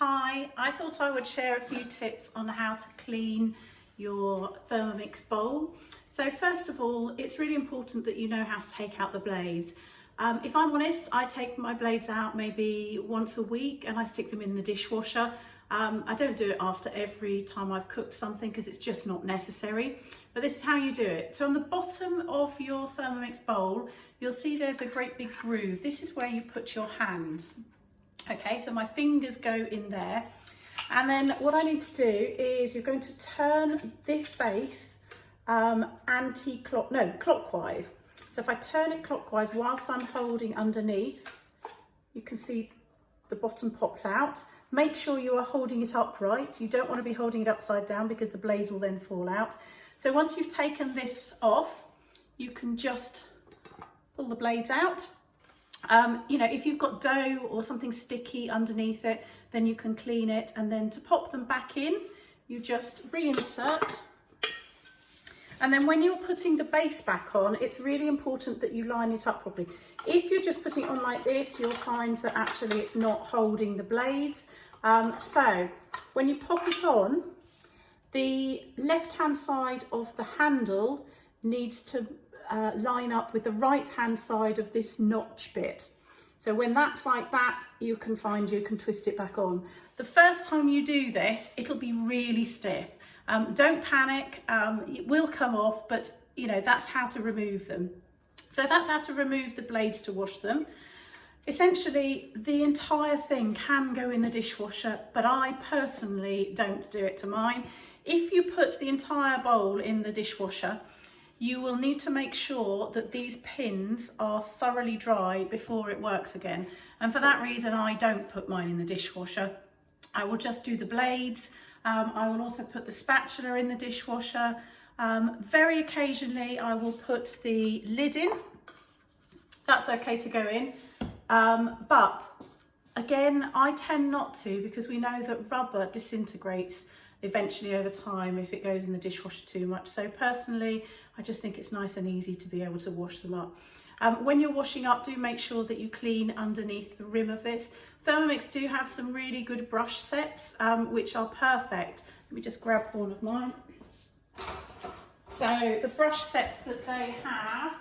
Hi, I thought I would share a few tips on how to clean your Thermomix bowl. So first of all, it's really important that you know how to take out the blades. If I'm honest, I take my blades out maybe once a week and I stick them in the dishwasher. I don't do it after every time I've cooked something because it's just not necessary, but this is how you do it. So on the bottom of your Thermomix bowl, you'll see there's a great big groove. This is where you put your hands. Okay, so my fingers go in there, and then what I need to do is you're going to turn this base clockwise. So if I turn it clockwise whilst I'm holding underneath, you can see the bottom pops out. Make sure you are holding it upright. You don't want to be holding it upside down because the blades will then fall out. So once you've taken this off, you can just pull the blades out. You know, if you've got dough or something sticky underneath it, then you can clean it. And then to pop them back in, you just reinsert. And then when you're putting the base back on, it's really important that you line it up properly. If you're just putting it on like this, you'll find that actually it's not holding the blades. So when you pop it on, the left-hand side of the handle needs to line up with the right-hand side of this notch bit. So when that's like that, you can twist it back on. The first time you do this, it'll be really stiff. Don't panic, it will come off, but you know, that's how to remove them. So that's how to remove the blades to wash them. Essentially, the entire thing can go in the dishwasher, but I personally don't do it to mine. If you put the entire bowl in the dishwasher, you will need to make sure that these pins are thoroughly dry before it works again. And for that reason, I don't put mine in the dishwasher. I will just do the blades. I will also put the spatula in the dishwasher. Very occasionally, I will put the lid in. That's okay to go in. But again, I tend not to, because we know that rubber disintegrates eventually over time if it goes in the dishwasher too much. So personally, I just think it's nice and easy to be able to wash them up. When you're washing up, do make sure that you clean underneath the rim of this. Thermomix do have some really good brush sets, which are perfect. Let me just grab one of mine. So the brush sets that they have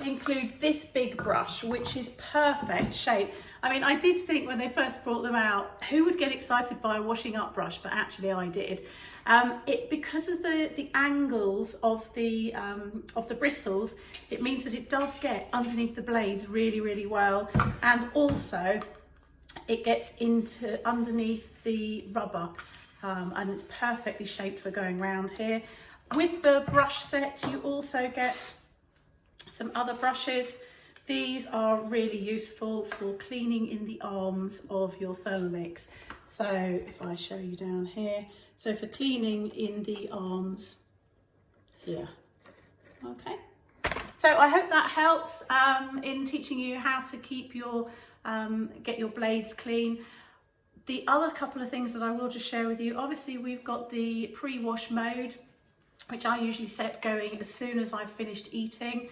include this big brush, which is perfect shape. I mean, I did think when they first brought them out, who would get excited by a washing up brush? But actually I did. Because of the angles of the bristles, it means that it does get underneath the blades really, really well. And also it gets into underneath the rubber, and it's perfectly shaped for going around here. With the brush set, you also get some other brushes. These are really useful for cleaning in the arms of your Thermomix. So if I show you down here, so for cleaning in the arms here. Okay. So I hope that helps in teaching you how to keep your, get your blades clean. The other couple of things that I will just share with you, obviously we've got the pre-wash mode, which I usually set going as soon as I've finished eating.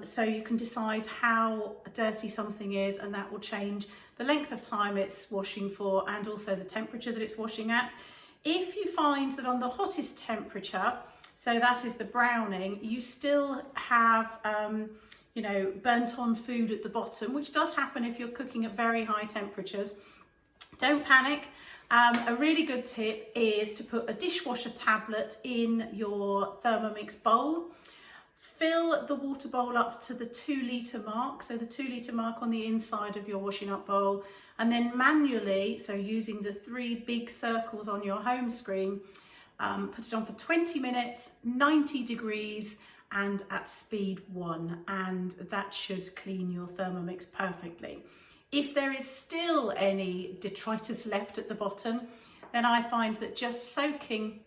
So you can decide how dirty something is, and that will change the length of time it's washing for and also the temperature that it's washing at. If you find that on the hottest temperature, so that is the browning, you still have you know, burnt on food at the bottom, which does happen if you're cooking at very high temperatures, don't panic. A really good tip is to put a dishwasher tablet in your Thermomix bowl. Fill the water bowl up to the 2 litre mark, so the 2 litre mark on the inside of your washing up bowl, and then manually, so using the 3 big circles on your home screen, put it on for 20 minutes, 90 degrees and at speed 1, and that should clean your Thermomix perfectly. If there is still any detritus left at the bottom, then I find that just soaking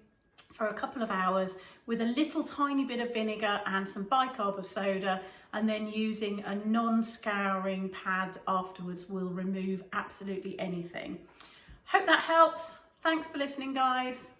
for a couple of hours with a little tiny bit of vinegar and some bicarb of soda, and then using a non-scouring pad afterwards will remove absolutely anything. Hope that helps. Thanks for listening, guys.